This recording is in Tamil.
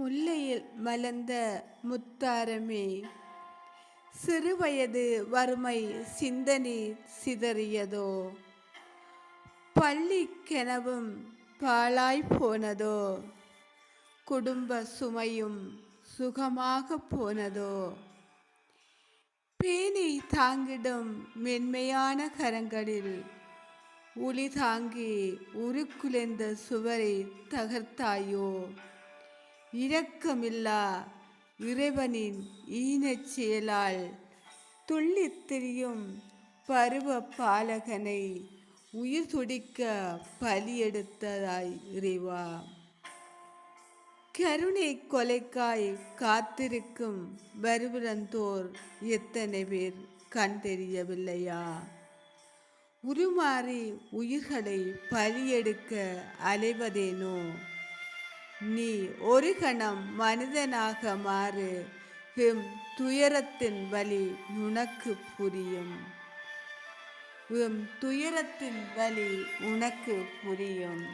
முல்லையில் மலர்ந்த முத்தாரமே, சிறுவயது வறுமை சிந்தனை சிதறியதோ, பள்ளி கனவும் பாழாய் போனதோ, குடும்ப சுமையும் சுகமாக போனதோ, பேணி தாங்கிடும் மென்மையான கரங்களில் உளி தாங்கி உருக்குலைந்த சுவரை தகர்த்தாயோ, இரக்கமில்லா இறைவனின் ஈனச் செயலால் துள்ளித் திரியும் பருவ பாலகனை உயிர் துடிக்க பலியெடுத்ததாய் இறைவா. கருணை கொலைக்காய் காத்திருக்கும் வருவரந்தோர் எத்தனை பேர் கண் தெரியவில்லையா? உருமாறி உயிர்களை பலியெடுக்க அலைவதேனோ? நீ ஒரு கணம் மனிதனாக மாறு, எம் துயரத்தின் வலி உனக்கு புரியும். எம் துயரத்தின் வலி உனக்கு புரியும்.